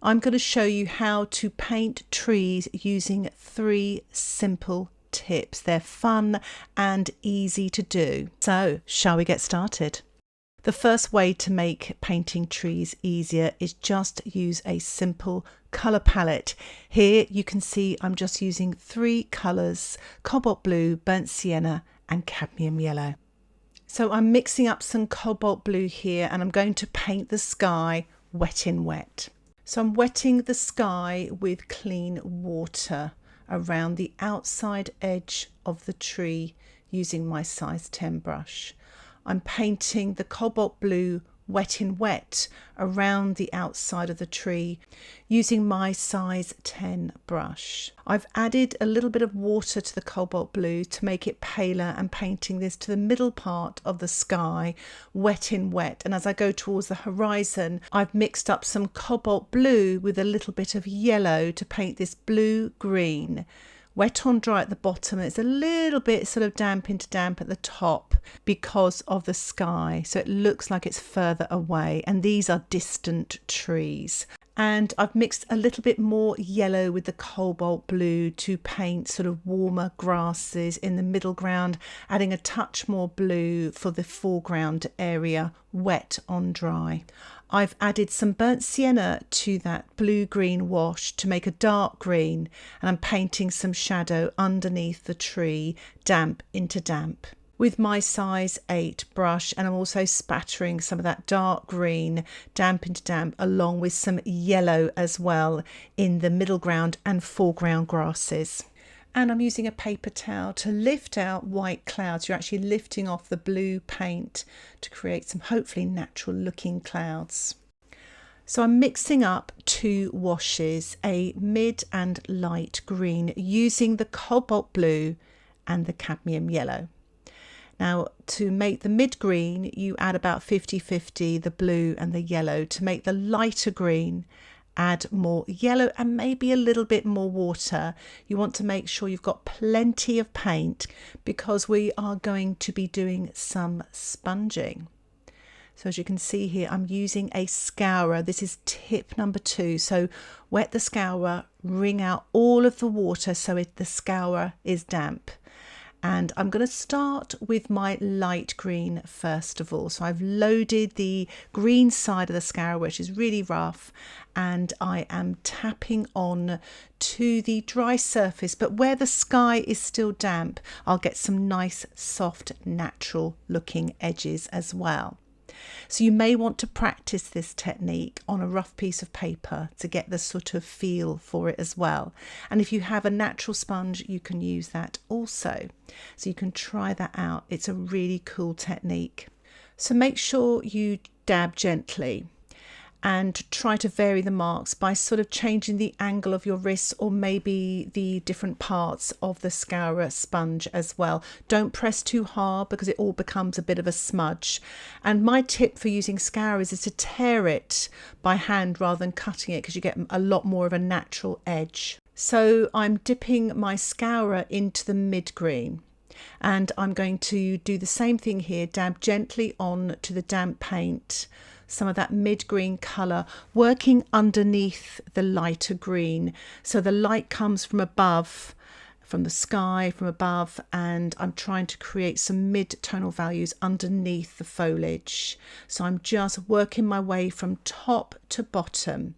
I'm going to show you how to paint trees using 3 simple tips. They're fun and easy to do. So, shall we get started? The first way to make painting trees easier is just use a simple colour palette. Here you can see I'm just using 3 colours: cobalt blue, burnt sienna and cadmium yellow. So I'm mixing up some cobalt blue here and I'm going to paint the sky wet in wet. So I'm wetting the sky with clean water around the outside edge of the tree using my size 10 brush. I'm painting the cobalt blue wet in wet around the outside of the tree using my size 10 brush. I've added a little bit of water to the cobalt blue to make it paler and painting this to the middle part of the sky wet in wet, and as I go towards the horizon I've mixed up some cobalt blue with a little bit of yellow to paint this blue green. Wet on dry at the bottom, and it's a little bit sort of damp into damp at the top because of the sky, so it looks like it's further away, and these are distant trees. And I've mixed a little bit more yellow with the cobalt blue to paint sort of warmer grasses in the middle ground, adding a touch more blue for the foreground area, wet on dry. I've added some burnt sienna to that blue-green wash to make a dark green, and I'm painting some shadow underneath the tree, damp into damp, with my size 8 brush, and I'm also spattering some of that dark green, damp into damp, along with some yellow as well in the middle ground and foreground grasses. And I'm using a paper towel to lift out white clouds. You're actually lifting off the blue paint to create some hopefully natural looking clouds. So I'm mixing up 2 washes, a mid and light green, using the cobalt blue and the cadmium yellow. Now, to make the mid green, you add about 50-50 the blue and the yellow. To make the lighter green, add more yellow and maybe a little bit more water. You want to make sure you've got plenty of paint because we are going to be doing some sponging. So as you can see here, I'm using a scourer. This is tip number 2. So wet the scourer, wring out all of the water so the scourer is damp. And I'm going to start with my light green first of all. So I've loaded the green side of the scourer, which is really rough, and I am tapping on to the dry surface, but where the sky is still damp, I'll get some nice, soft, natural looking edges as well. So you may want to practice this technique on a rough piece of paper to get the sort of feel for it as well. And if you have a natural sponge, you can use that also. So you can try that out. It's a really cool technique. So make sure you dab gently and try to vary the marks by sort of changing the angle of your wrists or maybe the different parts of the scourer sponge as well. Don't press too hard because it all becomes a bit of a smudge. And my tip for using scourers is to tear it by hand rather than cutting it because you get a lot more of a natural edge. So I'm dipping my scourer into the mid green. And I'm going to do the same thing here, dab gently on to the damp paint, some of that mid-green colour, working underneath the lighter green. So the light comes from above, from the sky, from above, and I'm trying to create some mid-tonal values underneath the foliage. So I'm just working my way from top to bottom.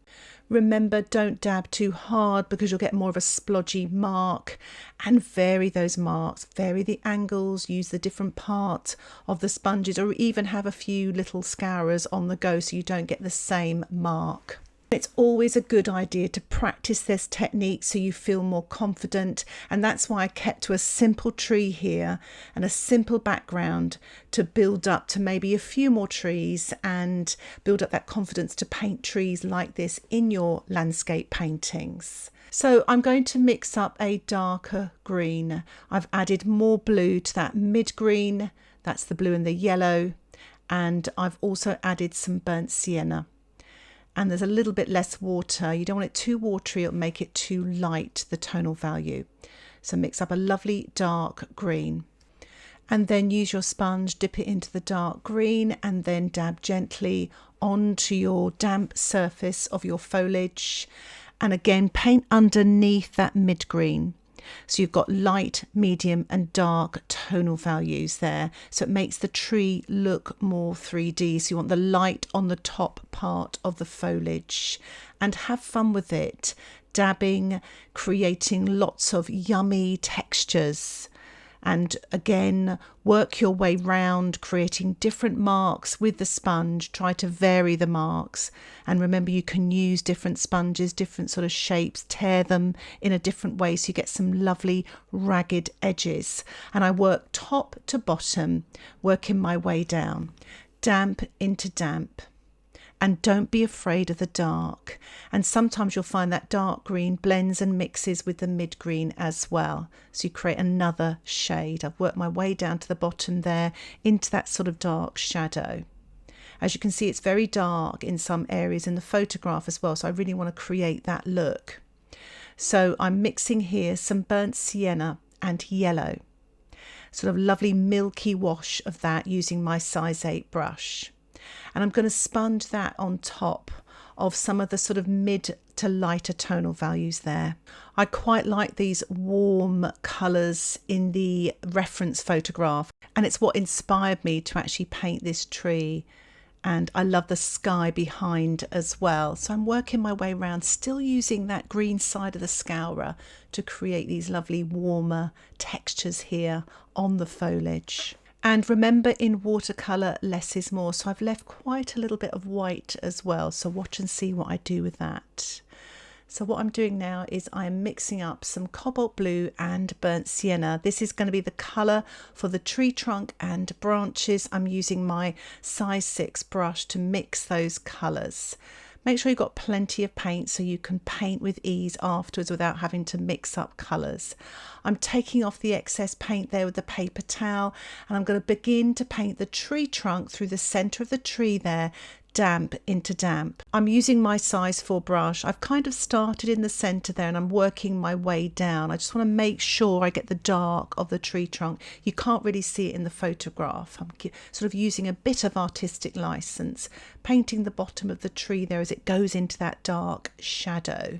Remember, don't dab too hard because you'll get more of a splodgy mark, and vary those marks, vary the angles, use the different part of the sponges, or even have a few little scourers on the go so you don't get the same mark. It's always a good idea to practice this technique so you feel more confident, and that's why I kept to a simple tree here and a simple background to build up to maybe a few more trees and build up that confidence to paint trees like this in your landscape paintings. So I'm going to mix up a darker green. I've added more blue to that mid green, that's the blue and the yellow, and I've also added some burnt sienna. And there's a little bit less water. You don't want it too watery, it'll make it too light, the tonal value. So mix up a lovely dark green. And then use your sponge, dip it into the dark green, and then dab gently onto your damp surface of your foliage. And again, paint underneath that mid-green. So you've got light, medium and dark tonal values there. So it makes the tree look more 3D. So you want the light on the top part of the foliage, and have fun with it, dabbing, creating lots of yummy textures. And again, work your way round, creating different marks with the sponge. Try to vary the marks. And remember, you can use different sponges, different sort of shapes, tear them in a different way so you get some lovely ragged edges. And I work top to bottom, working my way down, damp into damp. And don't be afraid of the dark. And sometimes you'll find that dark green blends and mixes with the mid green as well. So you create another shade. I've worked my way down to the bottom there into that sort of dark shadow. As you can see, it's very dark in some areas in the photograph as well. So I really want to create that look. So I'm mixing here some burnt sienna and yellow. Sort of lovely milky wash of that using my size 8 brush. And I'm going to sponge that on top of some of the sort of mid to lighter tonal values there. I quite like these warm colours in the reference photograph, and it's what inspired me to actually paint this tree. And I love the sky behind as well. So I'm working my way around, still using that green side of the Scourer to create these lovely warmer textures here on the foliage. And remember, in watercolour, less is more. So I've left quite a little bit of white as well. So watch and see what I do with that. So what I'm doing now is I'm mixing up some cobalt blue and burnt sienna. This is going to be the colour for the tree trunk and branches. I'm using my size 6 brush to mix those colours. Make sure you've got plenty of paint so you can paint with ease afterwards without having to mix up colours. I'm taking off the excess paint there with the paper towel, and I'm going to begin to paint the tree trunk through the centre of the tree there, damp into damp. I'm using my size 4 brush. I've kind of started in the centre there and I'm working my way down. I just want to make sure I get the dark of the tree trunk. You can't really see it in the photograph. I'm sort of using a bit of artistic license, painting the bottom of the tree there as it goes into that dark shadow,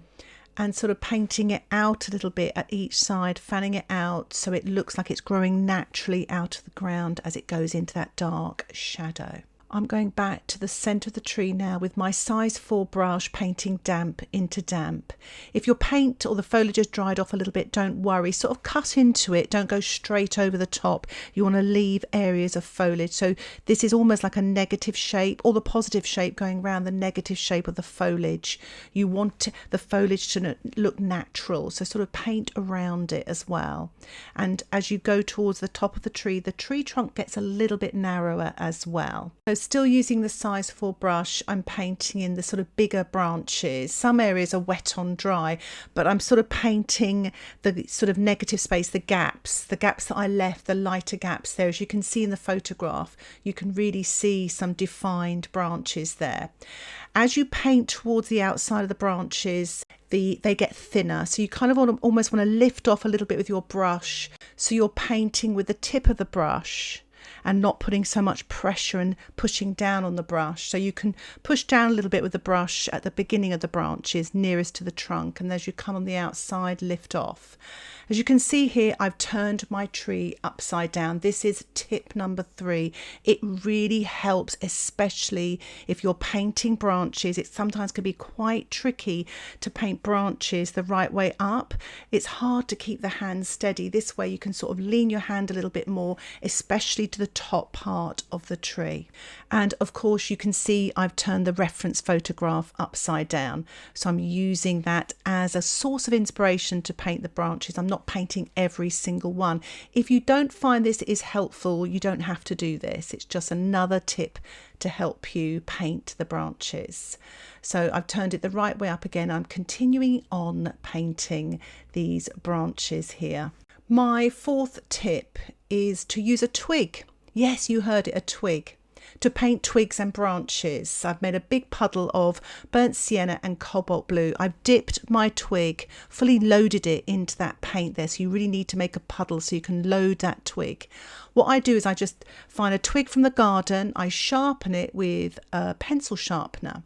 and sort of painting it out a little bit at each side, fanning it out so it looks like it's growing naturally out of the ground as it goes into that dark shadow. I'm going back to the centre of the tree now with my size 4 brush, painting damp into damp. If your paint or the foliage has dried off a little bit, don't worry. Sort of cut into it. Don't go straight over the top. You want to leave areas of foliage. So this is almost like a negative shape, or the positive shape going around the negative shape of the foliage. You want the foliage to look natural. So sort of paint around it as well. And as you go towards the top of the tree trunk gets a little bit narrower as well. So still using the size 4 brush, I'm painting in the sort of bigger branches. Some areas are wet on dry, but I'm sort of painting the sort of negative space, the gaps that I left, the lighter gaps there. As you can see in the photograph, you can really see some defined branches there. As you paint towards the outside of the branches, they get thinner. So you kind of almost want to lift off a little bit with your brush. So you're painting with the tip of the brush and not putting so much pressure and pushing down on the brush. So you can push down a little bit with the brush at the beginning of the branches nearest to the trunk, and as you come on the outside, lift off. As you can see here, I've turned my tree upside down. This is tip number 3. It really helps, especially if you're painting branches. It sometimes can be quite tricky to paint branches the right way up. It's hard to keep the hand steady. This way you can sort of lean your hand a little bit more, especially to the top part of the tree. And of course you can see I've turned the reference photograph upside down. So I'm using that as a source of inspiration to paint the branches. I'm not painting every single one. If you don't find this is helpful, you don't have to do this. It's just another tip to help you paint the branches. So I've turned it the right way up again. I'm continuing on painting these branches here. My 4th tip is to use a twig. Yes, you heard it, a twig. to paint twigs and branches. I've made a big puddle of burnt sienna and cobalt blue. I've dipped my twig, fully loaded it into that paint there, so you really need to make a puddle so you can load that twig. What I do is I just find a twig from the garden, I sharpen it with a pencil sharpener,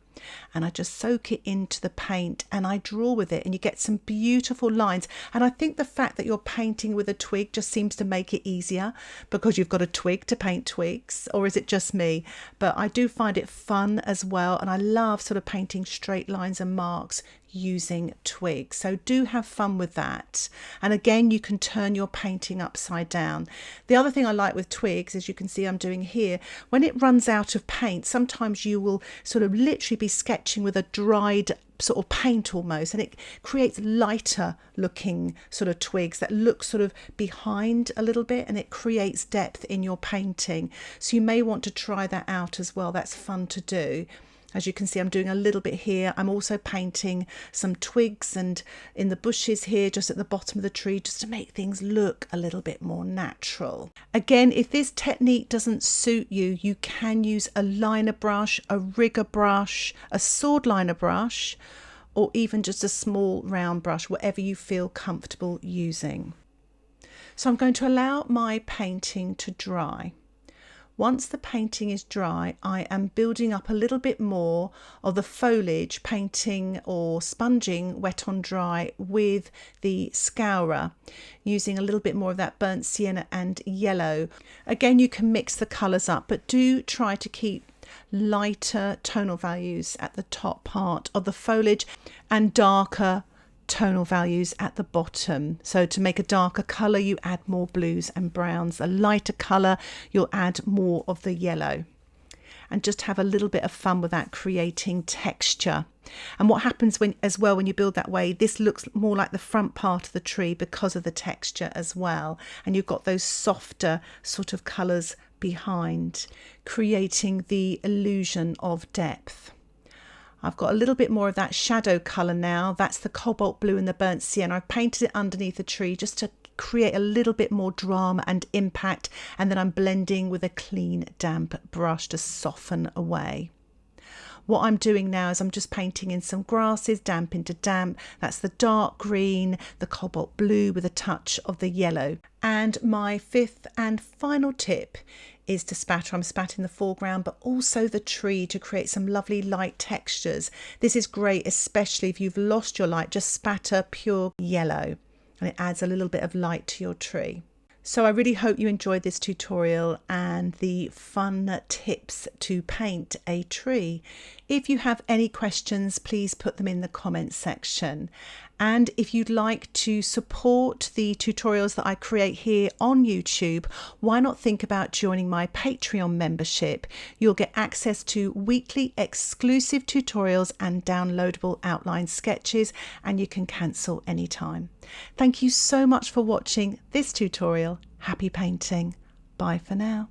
and I just soak it into the paint and I draw with it, and you get some beautiful lines. And I think the fact that you're painting with a twig just seems to make it easier because you've got a twig to paint twigs. Or is it just me? But I do find it fun as well, and I love sort of painting straight lines and marks using twigs. So do have fun with that. And again, you can turn your painting upside down. The other thing I like with twigs, as you can see I'm doing here, when it runs out of paint, sometimes you will sort of literally be sketching with a dried sort of paint almost, and it creates lighter looking sort of twigs that look sort of behind a little bit, and it creates depth in your painting. So you may want to try that out as well. That's fun to do. As you can see, I'm doing a little bit here. I'm also painting some twigs and in the bushes here, just at the bottom of the tree, just to make things look a little bit more natural. Again, if this technique doesn't suit you, you can use a liner brush, a rigger brush, a sword liner brush, or even just a small round brush, whatever you feel comfortable using. So I'm going to allow my painting to dry. Once the painting is dry, I am building up a little bit more of the foliage, painting or sponging wet on dry with the Scourer, using a little bit more of that burnt sienna and yellow. Again, you can mix the colours up, but do try to keep lighter tonal values at the top part of the foliage and darker tonal values at the bottom. So to make a darker colour, you add more blues and browns. A lighter colour, you'll add more of the yellow. And just have a little bit of fun with that, creating texture. And what happens when you build that way, this looks more like the front part of the tree because of the texture as well. And you've got those softer sort of colours behind, creating the illusion of depth. I've got a little bit more of that shadow colour now. That's the cobalt blue and the burnt sienna. I've painted it underneath the tree just to create a little bit more drama and impact. And then I'm blending with a clean, damp brush to soften away. What I'm doing now is I'm just painting in some grasses, damp into damp. That's the dark green, the cobalt blue with a touch of the yellow. And my fifth and final tip is to spatter. I'm spatting the foreground, but also the tree to create some lovely light textures. This is great, especially if you've lost your light. Just spatter pure yellow and it adds a little bit of light to your tree. So I really hope you enjoyed this tutorial and the fun tips to paint a tree. If you have any questions, please put them in the comments section. And if you'd like to support the tutorials that I create here on YouTube, why not think about joining my Patreon membership? You'll get access to weekly exclusive tutorials and downloadable outline sketches, and you can cancel anytime. Thank you so much for watching this tutorial. Happy painting. Bye for now.